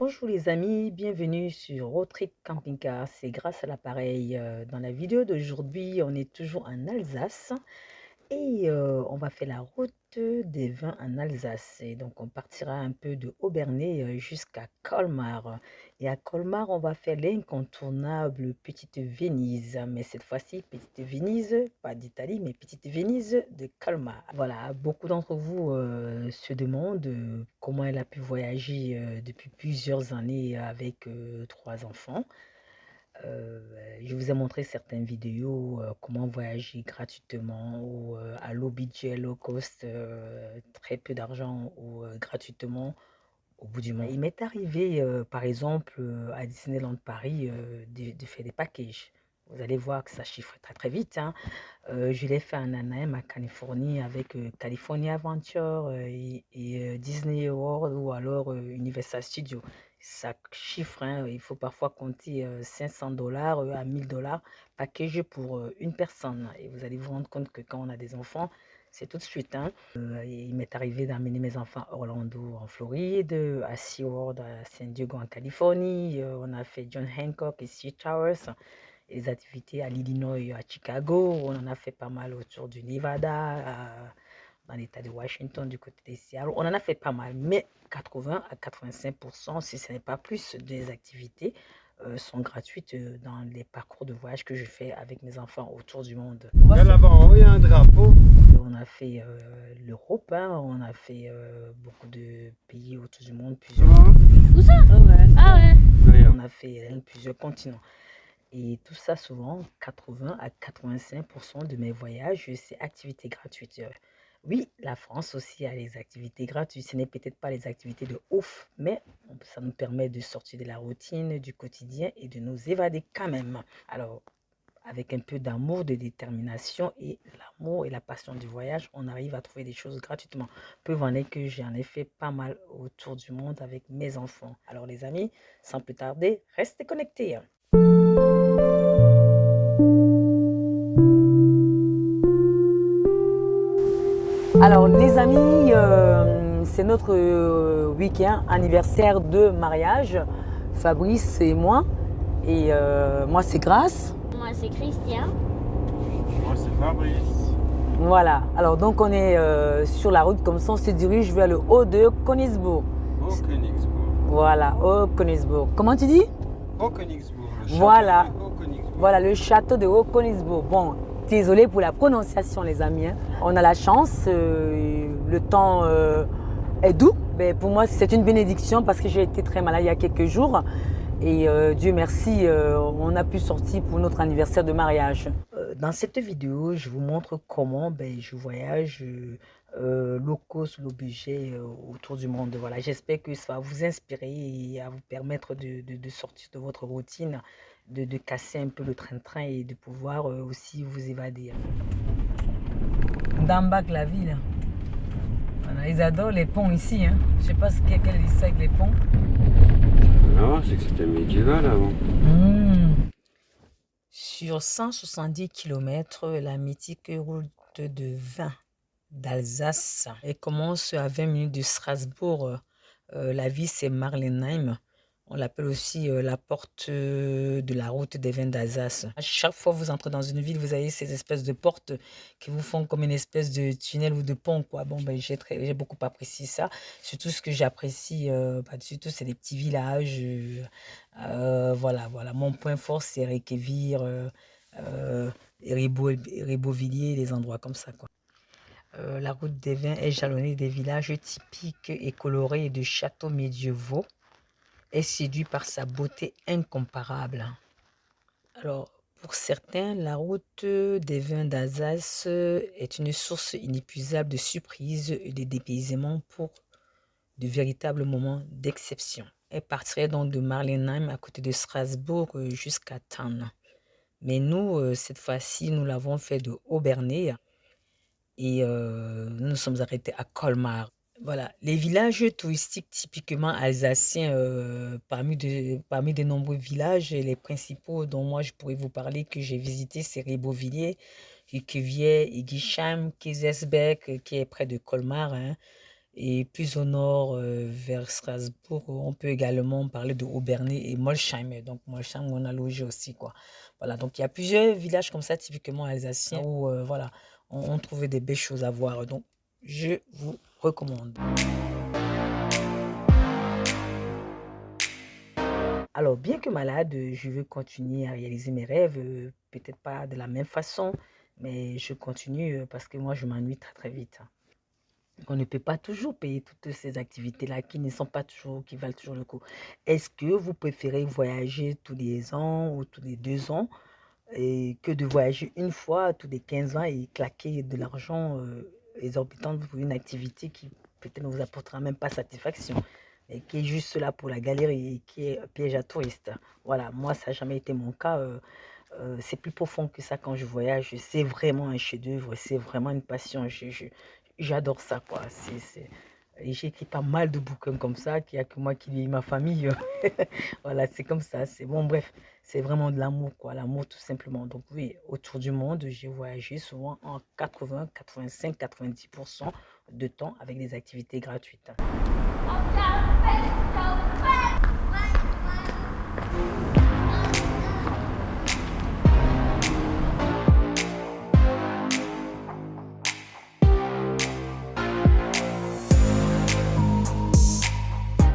Bonjour les amis, bienvenue sur Road Trip Camping Car. C'est grâce à l'appareil. Dans la vidéo d'aujourd'hui, on est toujours en Alsace et on va faire la route des vins en Alsace. Et donc on partira un peu de Obernai jusqu'à Colmar. Et à Colmar, on va faire l'incontournable Petite Venise. Mais cette fois-ci, Petite Venise, pas d'Italie, mais Petite Venise de Colmar. Voilà, beaucoup d'entre vous se demandent comment elle a pu voyager depuis plusieurs années avec 3 enfants. Je vous ai montré certaines vidéos, comment voyager gratuitement ou à low budget, low cost, très peu d'argent ou gratuitement au bout du monde. Il m'est arrivé, par exemple, à Disneyland Paris, de faire des packages. Vous allez voir que ça chiffre très très vite, hein. Je l'ai fait en Anaheim, à Californie, avec California Adventure et Disney World ou alors Universal Studios. Ça chiffre, hein, il faut parfois compter $500 à $1000 package pour une personne. Et vous allez vous rendre compte que quand on a des enfants, c'est tout de suite, hein. Il m'est arrivé d'amener mes enfants à Orlando en Floride, à SeaWorld à San Diego en Californie. On a fait John Hancock et Sea Towers, les activités à l'Illinois, à Chicago. On en a fait pas mal autour du Nevada, dans l'état de Washington, du côté des Seattle. On en a fait pas mal, mais 80 à 85%, si ce n'est pas plus, des activités sont gratuites dans les parcours de voyage que je fais avec mes enfants autour du monde. Là, là-bas, il y a un drapeau. On a fait l'Europe, hein, on a fait beaucoup de pays autour du monde, plusieurs. Où ça? Ah ouais. Ah ouais. On a fait plusieurs continents. Et tout ça, souvent, 80 à 85% de mes voyages, c'est activités gratuites. Oui, la France aussi a les activités gratuites. Ce n'est peut-être pas les activités de ouf, mais ça nous permet de sortir de la routine, du quotidien et de nous évader quand même. Alors, avec un peu d'amour, de détermination et l'amour et la passion du voyage, on arrive à trouver des choses gratuitement. Preuve en est que j'en ai fait pas mal autour du monde avec mes enfants. Alors les amis, sans plus tarder, restez connectés. Alors les amis, c'est notre week-end anniversaire de mariage, Fabrice et moi. Et moi c'est Grâce. Moi, c'est Christian. Moi, c'est Fabrice. Voilà, alors donc on est sur la route, comme ça on se dirige vers le haut de Königsbourg. Au Königsbourg. Voilà, au Königsbourg. Comment tu dis? Au Königsbourg. Le château Voilà. de Haut-Königsbourg. Voilà, le château de Haut-Königsbourg. Bon, désolé pour la prononciation les amis, hein. On a la chance, le temps est doux. Mais pour moi c'est une bénédiction parce que j'ai été très malade il y a quelques jours. Et Dieu merci, on a pu sortir pour notre anniversaire de mariage. Dans cette vidéo, je vous montre comment je voyage low cost, low budget autour du monde. Voilà, j'espère que ça va vous inspirer et à vous permettre de sortir de votre routine, de casser un peu le train-train et de pouvoir aussi vous évader. D'Ambac, la ville. Voilà, ils adorent les ponts ici, hein. Je ne sais pas quelle est l'histoire avec les ponts. Non, c'est que c'était médiéval avant. Sur 170 km, la mythique route de vin d'Alsace. Elle commence à 20 minutes de Strasbourg. La ville, c'est Marlenheim. On l'appelle aussi la porte de la route des vins d'Alsace. À chaque fois que vous entrez dans une ville, vous avez ces espèces de portes qui vous font comme une espèce de tunnel ou de pont, quoi. Bon, j'ai beaucoup apprécié ça. Surtout ce que j'apprécie, surtout c'est les petits villages. Voilà. Mon point fort, c'est Reykjavik, Ribeauvilliers, les endroits comme ça, quoi. La route des vins est jalonnée des villages typiques et colorés de châteaux médiévaux et séduit par sa beauté incomparable. Alors, pour certains, la route des vins d'Alsace est une source inépuisable de surprises et de dépaysement pour de véritables moments d'exception. Elle partirait donc de Marlenheim à côté de Strasbourg jusqu'à Thann. Mais nous, cette fois-ci, nous l'avons fait de Obernai et nous nous sommes arrêtés à Colmar. Voilà, les villages touristiques typiquement alsaciens, parmi de nombreux villages, les principaux dont moi je pourrais vous parler que j'ai visité, c'est Ribeauvilliers, Riquevier, Igisheim, Kaisersberg, qui est près de Colmar, hein. Et plus au nord, vers Strasbourg, on peut également parler de Obernai et Molsheim. Donc Molsheim, on a logé aussi, quoi. Voilà, donc il y a plusieurs villages comme ça, typiquement alsaciens, où voilà, on trouvait des belles choses à voir. Donc je vous recommande. Alors, bien que malade, je veux continuer à réaliser mes rêves, peut-être pas de la même façon, mais je continue parce que moi, je m'ennuie très très vite. On ne peut pas toujours payer toutes ces activités-là qui ne sont pas toujours, qui valent toujours le coup. Est-ce que vous préférez voyager tous les ans ou tous les 2 ans et que de voyager une fois tous les 15 ans et claquer de l'argent exorbitant pour une activité qui peut-être ne vous apportera même pas satisfaction et qui est juste là pour la galerie et qui est un piège à touristes. Voilà, moi, ça n'a jamais été mon cas. C'est plus profond que ça quand je voyage. C'est vraiment un chef-d'œuvre, c'est vraiment une passion. J'adore ça, quoi. Et j'ai écrit pas mal de bouquins comme ça, qu'il n'y a que moi qui lis ma famille. Voilà, c'est comme ça. C'est bon, bref, c'est vraiment de l'amour, quoi. L'amour, tout simplement. Donc, oui, autour du monde, j'ai voyagé souvent en 80, 85, 90% de temps avec des activités gratuites.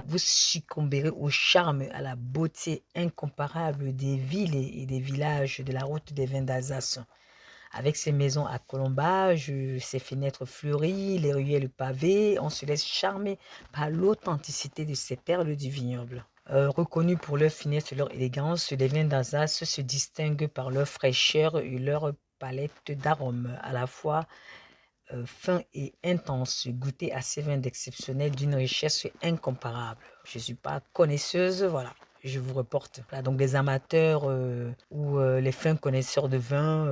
Vous succomberez au charme, à la beauté incomparable des villes et des villages de la route des vins d'Alsace. Avec ses maisons à colombage, ses fenêtres fleuries, les ruelles pavées, on se laisse charmer par l'authenticité de ces perles du vignoble. Reconnus pour leur finesse et leur élégance, les vins d'Alsace se distinguent par leur fraîcheur et leur palette d'arômes à la fois fin et intense. Goûter à ces vins d'exceptionnel d'une richesse incomparable. Je ne suis pas connaisseuse, voilà. Je vous reporte. Voilà, donc les amateurs ou les fins connaisseurs de vin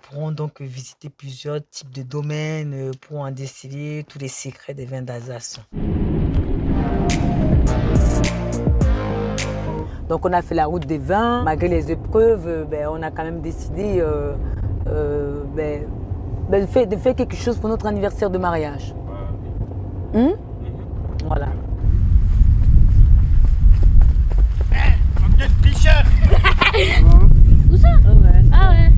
pourront donc visiter plusieurs types de domaines pour en déceler tous les secrets des vins d'Alsace. Donc on a fait la route des vins. Malgré les épreuves, on a quand même décidé de faire quelque chose pour notre anniversaire de mariage. Voilà. Où ça? Ah ouais.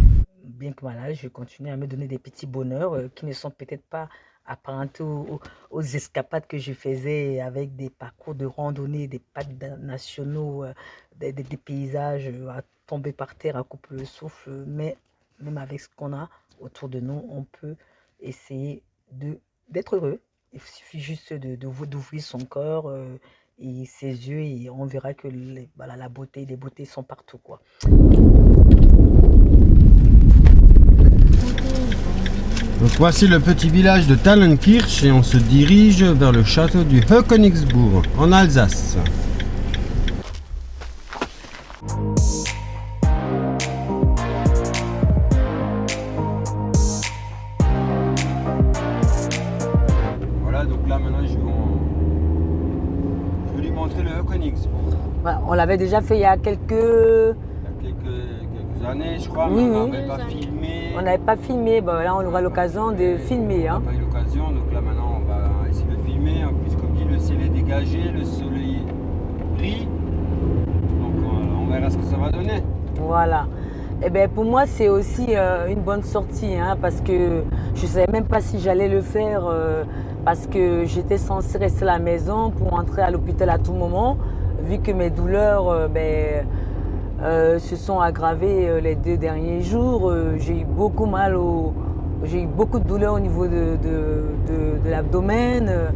Bien que malade, je continue à me donner des petits bonheurs qui ne sont peut-être pas apparentés aux escapades que je faisais avec des parcours de randonnée, des parcs nationaux, des paysages à tomber par terre, à couper le souffle. Mais même avec ce qu'on a autour de nous, on peut essayer d'être heureux. Il suffit juste d'ouvrir son corps et ses yeux et on verra que voilà, la beauté, les beautés sont partout, quoi. Donc voici le petit village de Thallenkirch et on se dirige vers le château du Höckenigsbourg en Alsace. Voilà, donc là maintenant je vais lui montrer le Höckenigsbourg. Voilà, on l'avait déjà fait il y a quelques Années, je crois, oui, mais on oui. n'avait pas filmé. On n'avait pas filmé, là on aura l'occasion de filmer. On n'a pas eu l'occasion, donc là maintenant on va essayer de filmer. En plus, comme dit, le ciel est dégagé, le soleil brille. Donc on verra ce que ça va donner. Voilà. Et pour moi c'est aussi une bonne sortie, parce que je ne savais même pas si j'allais le faire, parce que j'étais censée rester à la maison pour entrer à l'hôpital à tout moment, vu que mes douleurs se sont aggravées les 2 derniers jours. J'ai eu beaucoup j'ai eu beaucoup de douleurs au niveau de l'abdomen.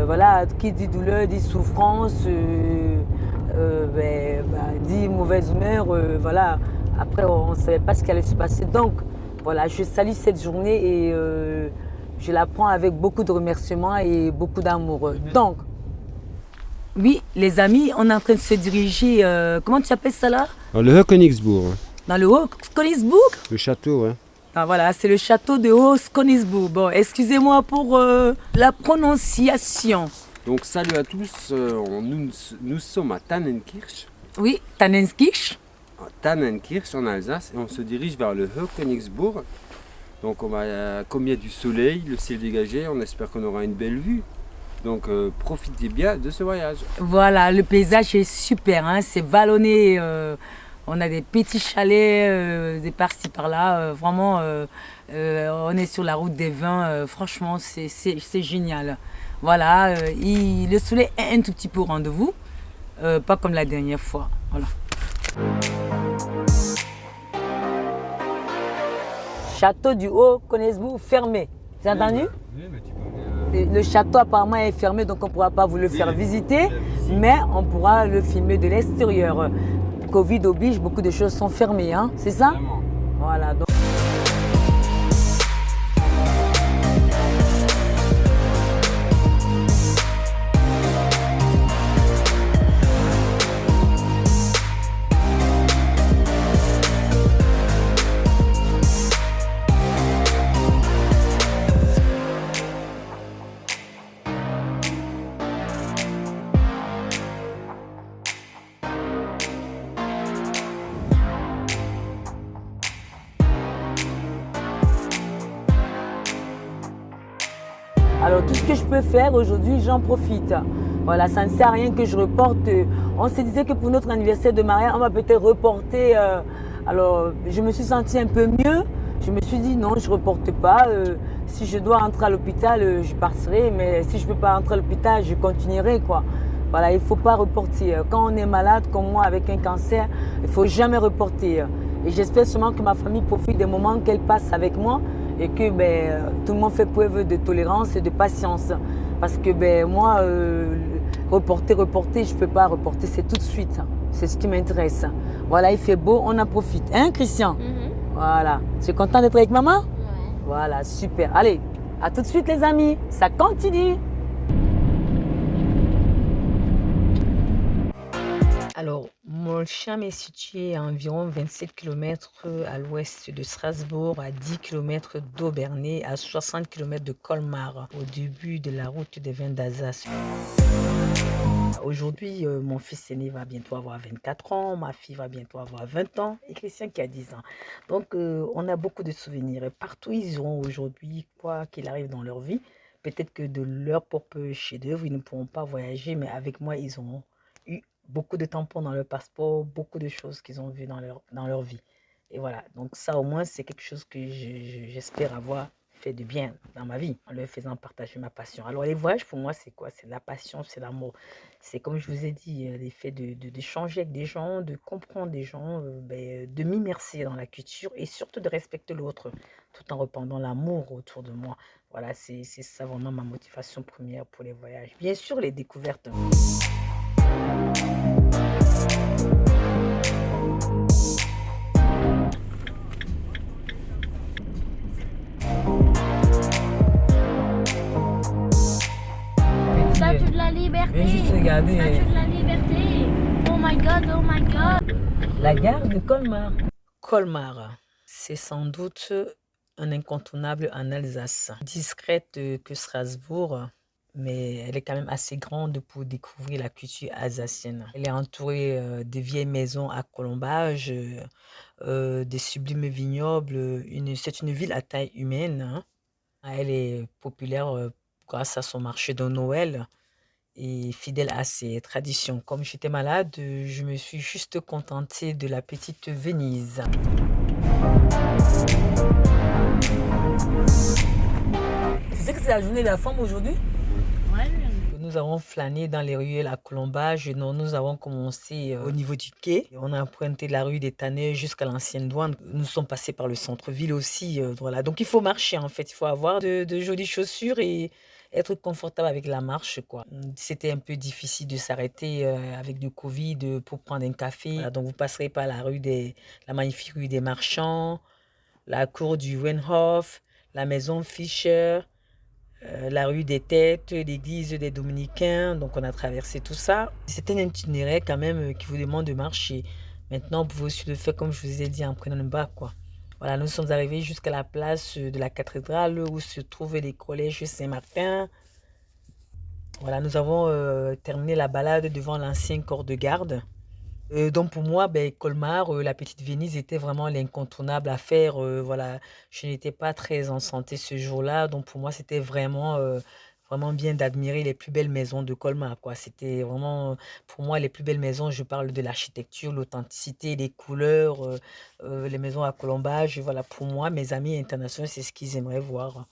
Voilà, qui dit douleur dit souffrance, dit mauvaise humeur. Voilà. Après, on ne savait pas ce qui allait se passer. Donc, voilà, je salue cette journée et je la prends avec beaucoup de remerciements et beaucoup d'amour. Donc, oui, les amis, on est en train de se diriger. Comment tu appelles ça là? Dans le Höckenigsbourg. Dans le Haut-Königsbourg? Le château, hein. Ah, voilà, c'est le château de Haut-Königsbourg. Bon, excusez-moi pour la prononciation. Donc, salut à tous. Nous sommes à Thallenkirch. Oui, Thallenkirch. À Thallenkirch en Alsace et on se dirige vers le Höckenigsbourg. Donc comme il y a du soleil, le ciel dégagé, on espère qu'on aura une belle vue. Donc profitez bien de ce voyage. Voilà, le paysage est super, hein, c'est vallonné. On a des petits chalets, des par-ci par-là. Vraiment, on est sur la route des vins. Franchement, c'est génial. Voilà, le soleil est un tout petit peu au rendez-vous. Pas comme la dernière fois. Voilà. Château du Haut, connaissez-vous, fermé. Vous avez entendu? Oui, mais tu peux Le château apparemment est fermé, donc on ne pourra pas vous le faire visiter, mais on pourra le filmer de l'extérieur. Covid oblige, beaucoup de choses sont fermées, hein, c'est ça? Vraiment. Voilà. Donc... Alors tout ce que je peux faire aujourd'hui, j'en profite. Voilà, ça ne sert à rien que je reporte. On se disait que pour notre anniversaire de mariage, on va peut-être reporter. Alors je me suis sentie un peu mieux. Je me suis dit non, je ne reporte pas. Si je dois rentrer à l'hôpital, je partirai. Mais si je ne peux pas rentrer à l'hôpital, je continuerai, quoi. Voilà, il ne faut pas reporter. Quand on est malade, comme moi, avec un cancer, il ne faut jamais reporter. Et j'espère seulement que ma famille profite des moments qu'elle passe avec moi et que tout le monde fait preuve de tolérance et de patience. Parce que moi, reporter, je ne peux pas reporter, c'est tout de suite. C'est ce qui m'intéresse. Voilà, il fait beau, on en profite. Hein, Christian? Voilà. Tu es content d'être avec maman? Ouais. Voilà, super. Allez, à tout de suite les amis. Ça continue. Alors, Molcham est situé à environ 27 km à l'ouest de Strasbourg, à 10 km d'Aubernay, à 60 km de Colmar, au début de la route des vins d'Alsace. Aujourd'hui, mon fils aîné va bientôt avoir 24 ans, ma fille va bientôt avoir 20 ans et Christian qui a 10 ans. Donc, on a beaucoup de souvenirs. Et partout, ils iront aujourd'hui, quoi qu'il arrive dans leur vie. Peut-être que de leur propre chef-d'œuvre, ils ne pourront pas voyager, mais avec moi, ils auront eu beaucoup de tampons dans leur passeport, beaucoup de choses qu'ils ont vues dans leur vie. Et voilà, donc ça au moins, c'est quelque chose que j'espère avoir fait de bien dans ma vie, en leur faisant partager ma passion. Alors les voyages, pour moi, c'est quoi? C'est la passion, c'est l'amour. C'est comme je vous ai dit, l'effet d'échanger avec des gens, de comprendre des gens, de m'immerser dans la culture et surtout de respecter l'autre, tout en répandant l'amour autour de moi. Voilà, c'est ça vraiment ma motivation première pour les voyages. Bien sûr, les découvertes. Statue de la liberté. Viens juste regarder. Statue de la liberté. Oh my god, oh my god. La gare de Colmar. Colmar, c'est sans doute un incontournable en Alsace. Discrète que Strasbourg, mais elle est quand même assez grande pour découvrir la culture alsacienne. Elle est entourée de vieilles maisons à colombage, des sublimes vignobles. C'est une ville à taille humaine, hein. Elle est populaire grâce à son marché de Noël et fidèle à ses traditions. Comme j'étais malade, je me suis juste contentée de la petite Venise. Tu sais que c'est la journée de la femme aujourd'hui? Ouais, Nous avons flâné dans les ruelles à Colombage. Nous avons commencé au niveau du quai. On a emprunté la rue des Tanneurs jusqu'à l'ancienne douane. Nous sommes passés par le centre-ville aussi. Voilà. Donc il faut marcher en fait. Il faut avoir de jolies chaussures et être confortable avec la marche, quoi. C'était un peu difficile de s'arrêter avec du Covid pour prendre un café. Voilà, donc vous passerez par la magnifique rue des Marchands, la cour du Weinhof, la maison Fischer, la rue des Têtes, l'église des Dominicains. Donc on a traversé tout ça. C'était un itinéraire quand même qui vous demande de marcher. Maintenant, vous pouvez aussi le faire comme je vous ai dit en prenant le bas, quoi. Voilà, nous sommes arrivés jusqu'à la place de la cathédrale où se trouve les collèges Saint-Martin. Voilà, nous avons terminé la balade devant l'ancien corps de garde. Donc pour moi, Colmar, la petite Venise était vraiment l'incontournable à faire, voilà. Je n'étais pas très en santé ce jour-là, donc pour moi, c'était vraiment bien d'admirer les plus belles maisons de Colmar, quoi. C'était vraiment, pour moi, les plus belles maisons, je parle de l'architecture, l'authenticité, les couleurs, les maisons à colombage, voilà. Pour moi, mes amis internationaux, c'est ce qu'ils aimeraient voir.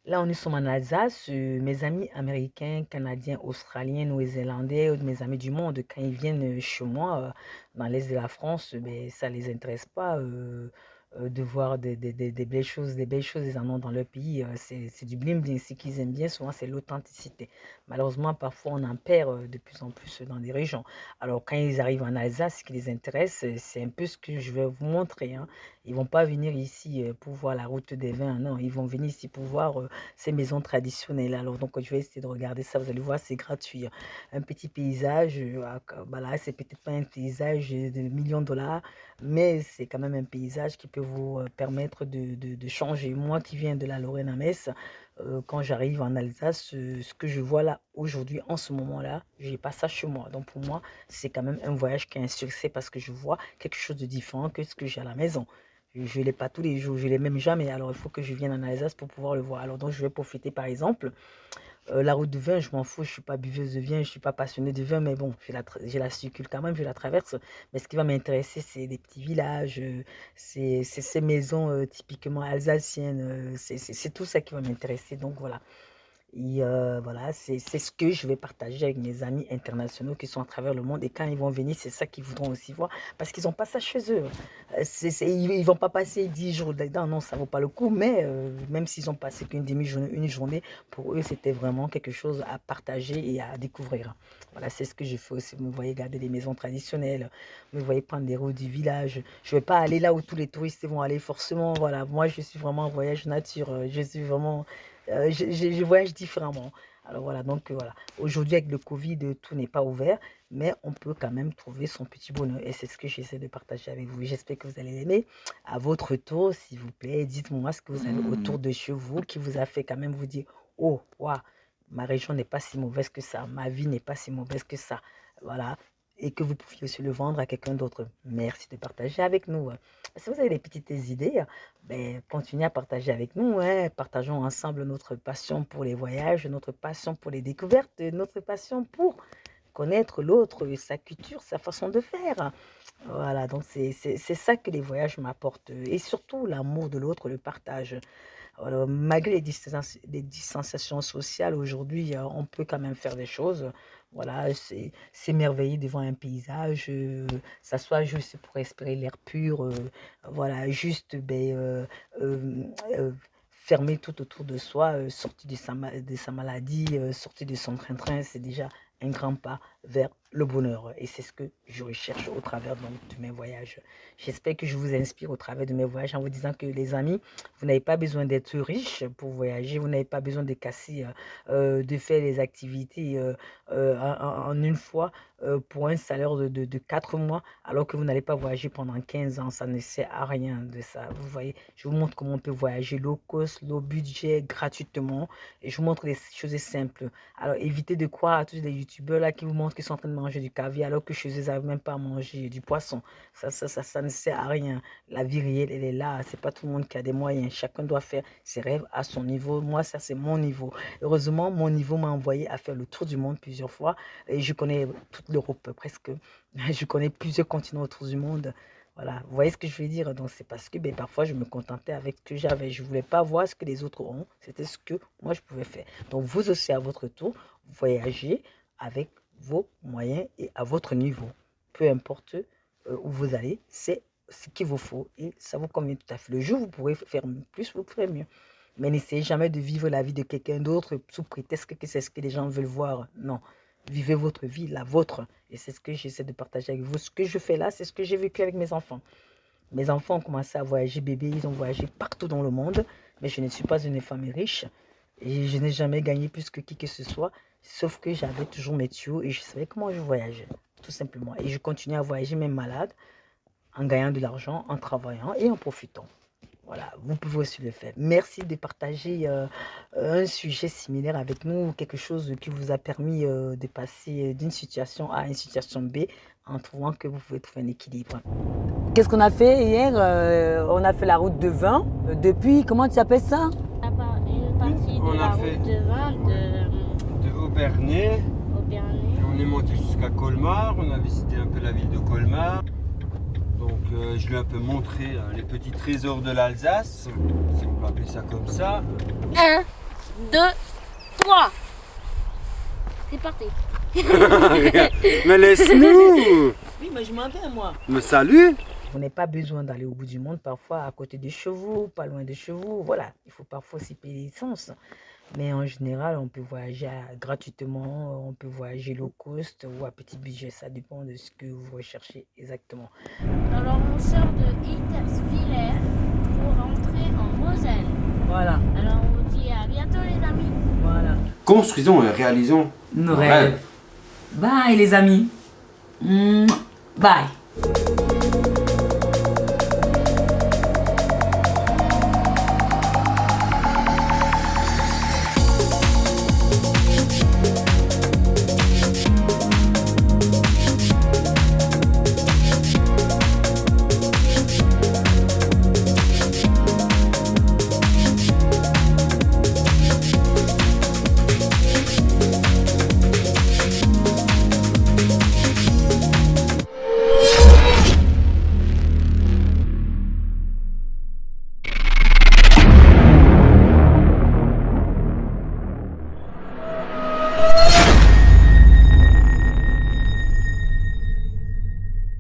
Là, nous sommes en Alsace. Mes amis américains, canadiens, australiens, néo-zélandais, mes amis du monde, quand ils viennent chez moi, dans l'est de la France, ça ne les intéresse pas de voir des belles choses, ils en ont dans leur pays. C'est du bling-bling. Ce qu'ils aiment bien, souvent, c'est l'authenticité. Malheureusement, parfois, on en perd de plus en plus dans des régions. Alors, quand ils arrivent en Alsace, ce qui les intéresse, c'est un peu ce que je vais vous montrer, hein. Ils ne vont pas venir ici pour voir la route des vins, non, ils vont venir ici pour voir ces maisons traditionnelles. Alors, donc, je vais essayer de regarder ça. Vous allez voir, c'est gratuit, hein. Un petit paysage, voilà, c'est peut-être pas un paysage de millions de dollars, mais c'est quand même un paysage qui peut vous permettre de changer. Moi qui viens de la Lorraine à Metz, quand j'arrive en Alsace, ce que je vois là aujourd'hui, en ce moment-là, je n'ai pas ça chez moi. Donc pour moi, c'est quand même un voyage qui est un succès parce que je vois quelque chose de différent que ce que j'ai à la maison. Je ne l'ai pas tous les jours, je ne l'ai même jamais. Alors il faut que je vienne en Alsace pour pouvoir le voir. Alors donc je vais profiter par exemple. La route du vin, je m'en fous, je ne suis pas buveuse de vin, je ne suis pas passionnée de vin, mais bon, je la circule quand même, je la traverse. Mais ce qui va m'intéresser, c'est des petits villages, c'est ces maisons typiquement alsaciennes, c'est tout ça qui va m'intéresser. Donc voilà. Et voilà, c'est ce que je vais partager avec mes amis internationaux qui sont à travers le monde. Et quand ils vont venir, c'est ça qu'ils voudront aussi voir parce qu'ils n'ont pas ça chez eux. Ils ne vont pas passer 10 jours dedans, non, ça ne vaut pas le coup. Mais même s'ils ont passé qu'une demi-journée, une journée, pour eux, c'était vraiment quelque chose à partager et à découvrir. Voilà, c'est ce que je fais aussi. Vous me voyez garder des maisons traditionnelles, vous me voyez prendre des routes du village. Je ne vais pas aller là où tous les touristes vont aller forcément. Voilà, moi, je suis vraiment en voyage nature. Je suis vraiment je voyage différemment. Alors voilà, donc voilà. Aujourd'hui, avec le Covid, tout n'est pas ouvert, mais on peut quand même trouver son petit bonheur. Et c'est ce que j'essaie de partager avec vous. J'espère que vous allez l'aimer. À votre tour, s'il vous plaît, dites-moi ce que vous avez autour de chez vous qui vous a fait quand même vous dire, oh, waouh, ma région n'est pas si mauvaise que ça, ma vie n'est pas si mauvaise que ça. Voilà. Et que vous pouviez aussi le vendre à quelqu'un d'autre. Merci de partager avec nous. Si vous avez des petites idées, continuez à partager avec nous, hein. Partageons ensemble notre passion pour les voyages, notre passion pour les découvertes, notre passion pour connaître l'autre, sa culture, sa façon de faire. Voilà, donc c'est ça que les voyages m'apportent. Et surtout l'amour de l'autre, le partage. Alors, malgré les distanciations sociales, aujourd'hui, on peut quand même faire des choses. Voilà, c'est s'émerveiller devant un paysage, s'asseoir juste pour respirer l'air pur, voilà, juste fermer tout autour de soi, sortir de sa maladie, sortir de son train-train, c'est déjà un grand pas vers le bonheur. Et c'est ce que je recherche au travers donc, de mes voyages. J'espère que je vous inspire au travers de mes voyages en vous disant que les amis, vous n'avez pas besoin d'être riche pour voyager, vous n'avez pas besoin de casser, de faire les activités en une fois pour un salaire de 4 mois, alors que vous n'allez pas voyager pendant 15 ans. Ça ne sert à rien de ça. Vous voyez, je vous montre comment on peut voyager low cost, low budget, gratuitement. Et je vous montre des choses simples. Alors évitez de croire à tous les youtubeurs là qui vous montrent qu'ils sont en train de manger du caviar alors que chez eux, ils n'arrivent même pas à manger du poisson. Ça ne sert à rien. La vie réelle, elle est là. C'est pas tout le monde qui a des moyens. Chacun doit faire ses rêves à son niveau. Moi, ça, c'est mon niveau. Heureusement, mon niveau m'a envoyé à faire le tour du monde plusieurs fois. Et je connais toute l'Europe presque. Je connais plusieurs continents autour du monde. Voilà, vous voyez ce que je veux dire? Donc, c'est parce que parfois, je me contentais avec ce que j'avais. Je ne voulais pas voir ce que les autres ont. C'était ce que moi, je pouvais faire. Donc, vous aussi, à votre tour, voyagez avec vos moyens et à votre niveau. Peu importe où vous allez, c'est ce qu'il vous faut et ça vous convient tout à fait. Le jour où vous pourrez faire plus, vous ferez mieux. Mais n'essayez jamais de vivre la vie de quelqu'un d'autre sous prétexte que c'est ce que les gens veulent voir. Non, vivez votre vie, la vôtre. Et c'est ce que j'essaie de partager avec vous. Ce que je fais là, c'est ce que j'ai vécu avec mes enfants. Mes enfants ont commencé à voyager bébés, ils ont voyagé partout dans le monde. Mais je ne suis pas une femme riche et je n'ai jamais gagné plus que qui que ce soit. Sauf que j'avais toujours mes tuyaux et je savais comment je voyageais, tout simplement. Et je continuais à voyager même malade, en gagnant de l'argent, en travaillant et en profitant. Voilà, vous pouvez aussi le faire. Merci de partager un sujet similaire avec nous, quelque chose qui vous a permis de passer d'une situation A à une situation B en trouvant que vous pouvez trouver un équilibre. Qu'est-ce qu'on a fait hier? On a fait la route de vin. Depuis, comment tu appelles ça? Une partie On de a la fait- route de vin De Aubernais, au Bernet. et on est monté jusqu'à Colmar, on a visité un peu la ville de Colmar. Donc je lui ai un peu montré les petits trésors de l'Alsace, si on peut appeler ça comme ça. 1, 2, 3. C'est parti. Mais laisse-nous. Oui, mais je m'en vais, moi. Me salue. Vous n'avez pas besoin d'aller au bout du monde, parfois à côté des chevaux, pas loin des chevaux. Voilà, il faut parfois aussi payer l'essence. Mais en général, on peut voyager gratuitement, on peut voyager low cost ou à petit budget. Ça dépend de ce que vous recherchez exactement. Alors on sort de Hitterswiller pour rentrer en Moselle. Voilà, Alors on vous dit à bientôt les amis. voilà. Construisons et réalisons Nos rêves. rêves. Bye, les amis. Bye.